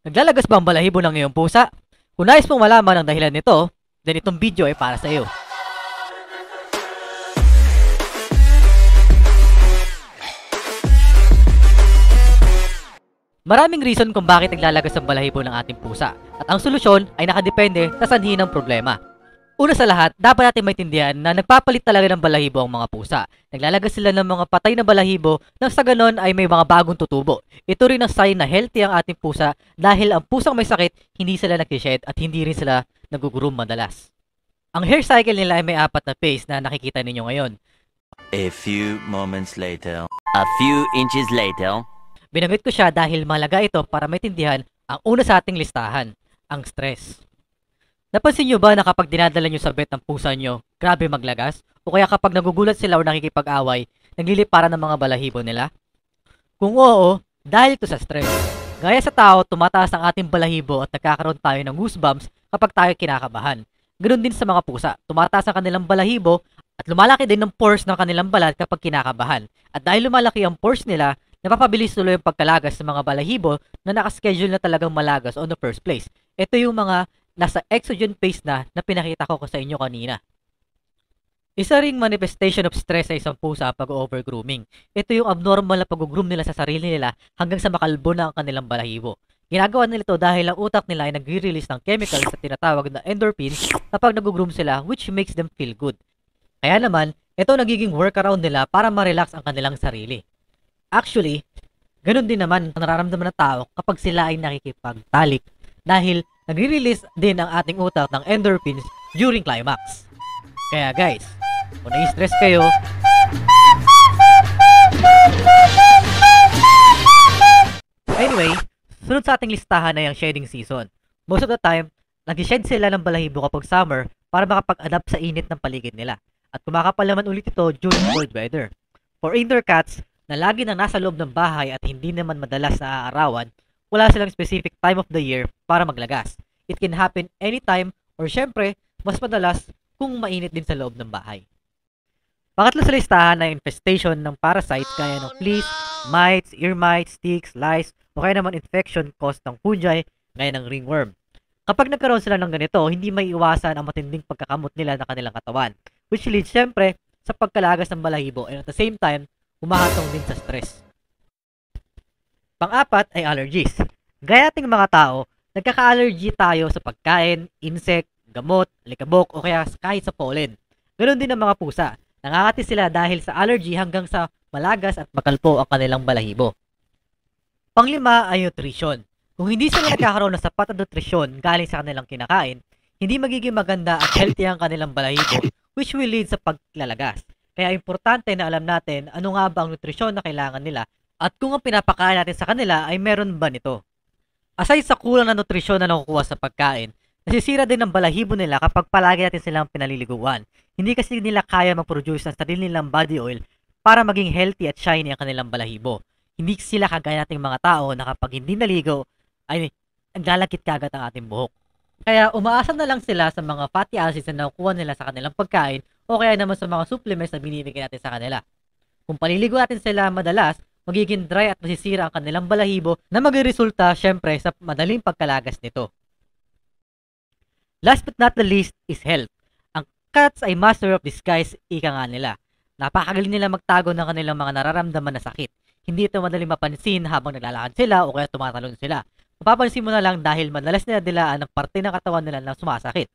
Naglalagas ba ang balahibo ng iyong pusa? Kung nais mong malaman ang dahilan nito, then itong video ay para sa iyo. Maraming reason kung bakit naglalagas ang balahibo ng ating pusa, at ang solusyon ay nakadepende sa sanhi ng problema. Una sa lahat, dapat natin maintindihan na nagpapalit talaga ng balahibo ang mga pusa. Naglalagas sila ng mga patay na balahibo nang sa ganon ay may mga bagong tutubo. Ito rin ang sign na healthy ang ating pusa dahil ang pusang may sakit, hindi sila nag-shed at hindi rin sila nag-groom madalas. Ang hair cycle nila ay may 4 na phase na nakikita ninyo ngayon. A few moments later. A few inches later. Binanggit ko siya dahil mahalaga ito para maintindihan ang una sa ating listahan, ang stress. Napansin nyo ba na kapag dinadala nyo sa vet ng pusa nyo, grabe maglagas? O kaya kapag nagugulat sila o nakikipag-away, nagliliparan ng mga balahibo nila? Kung oo, dahil ito sa stress. Gaya sa tao, tumataas ang ating balahibo at nagkakaroon tayo ng goosebumps kapag tayo kinakabahan. Ganoon din sa mga pusa, tumataas ang kanilang balahibo at lumalaki din ng pores ng kanilang balat kapag kinakabahan. At dahil lumalaki ang pores nila, napapabilis tuloy ang pagkalagas ng mga balahibo na nakaschedule na talagang malagas on the first place. Ito yung mga nasa exogenous phase na pinakita ko sa inyo kanina. Isa ring manifestation of stress sa isang pusa pag overgrooming. Ito yung abnormal na pag-groom nila sa sarili nila hanggang sa makalbo na ang kanilang balahibo. Ginagawa nila ito dahil ang utak nila ay nagre-release ng chemicals na tinatawag na endorphins kapag nag-groom sila, which makes them feel good. Kaya naman, ito nagiging workaround nila para ma-relax ang kanilang sarili. Actually, ganun din naman ang nararamdaman ng tao kapag sila ay nakikipagtalik dahil nagre-release din ang ating utak ng endorphins during climax. Kaya guys, kung na-stress kayo, anyway, sunod sa ating listahan ay ang shedding season. Most of the time, nag-shed sila ng balahibo kapag summer para makapag-adapt sa init ng paligid nila. At kumakapal naman ulit ito during cold weather. For indoor cats na lagi nang nasa loob ng bahay at hindi naman madalas na aarawan, wala silang specific time of the year para maglagas. It can happen anytime or syempre, mas madalas kung mainit din sa loob ng bahay. Pangatlo sa listahan ay infestation ng parasite gaya ng fleas, mites, ear mites, ticks, lice, o kaya naman infection caused ng fungi gaya ng ringworm. Kapag nagkaroon sila ng ganito, hindi may iwasan ang matinding pagkakamot nila ng kanilang katawan, which leads syempre sa pagkalagas ng balahibo and at the same time, humahatong din sa stress. Pang-apat ay allergies. Gaya ating mga tao, nagkaka-allergy tayo sa pagkain, insect, gamot, alikabok o kaya kahit sa pollen. Ganoon din ang mga pusa. Nangangati sila dahil sa allergy hanggang sa malagas at makalpo ang kanilang balahibo. Panglima ay nutrition. Kung hindi sila nagkakaroon ng sapat na nutrisyon galing sa kanilang kinakain, hindi magiging maganda at healthy ang kanilang balahibo, which will lead sa paglalagas. Kaya importante na alam natin ano nga ba ang nutrisyon na kailangan nila at kung ang pinapakain natin sa kanila ay meron ba nito. Aside sa kulang na nutrisyon na nakukuha sa pagkain, nasisira din ang balahibo nila kapag palagi natin silang pinaliliguan. Hindi kasi nila kaya mag-produce ng sarili nilang body oil para maging healthy at shiny ang kanilang balahibo. Hindi sila kagaya nating mga tao na kapag hindi naligo ay naglalakit kagad ang ating buhok. Kaya umaasa na lang sila sa mga fatty acids na nakukuha nila sa kanilang pagkain o kaya naman sa mga supplements na binibigay natin sa kanila. Kung paliligo natin sila madalas, magiging dry at masisira ang kanilang balahibo na magresulta syempre sa madaling pagkalagas nito. Last but not the least is health. Ang cats ay master of disguise, ika nga nila. Napakagaling nila magtago ng kanilang mga nararamdaman na sakit. Hindi ito madaling mapansin habang naglalakad sila o kaya tumatalon sila. Mapapansin mo na lang dahil madalas nila dilaan ang parte ng katawan nila na sumasakit.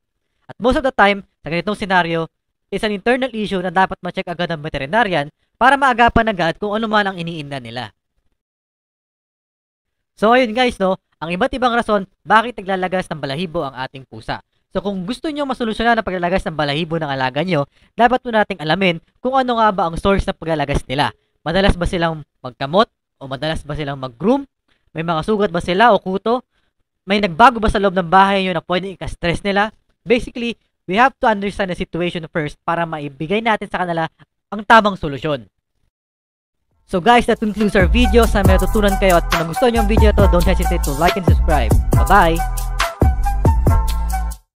At most of the time, sa ganitong senaryo, is an internal issue na dapat ma-check agad ng veterinarian para maagapan agad kung ano man ang iniinda nila. So ayun guys, no, ang iba't ibang rason bakit naglalagas ng balahibo ang ating pusa. So kung gusto nyo masolusyonan ang paglalagas ng balahibo ng alaga nyo, dapat po nating alamin kung ano nga ba ang source ng paglalagas nila. Madalas ba silang magkamot o madalas ba silang mag-groom? May mga sugat ba sila o kuto? May nagbago ba sa loob ng bahay nyo na pwedeng ika-stress nila? Basically, we have to understand the situation first para maibigay natin sa kanila ang tamang solusyon. So guys, that concludes our video. Sana may natutunan kayo at kung nagustuhan nyo ang video ito, don't hesitate to like and subscribe. Bye-bye!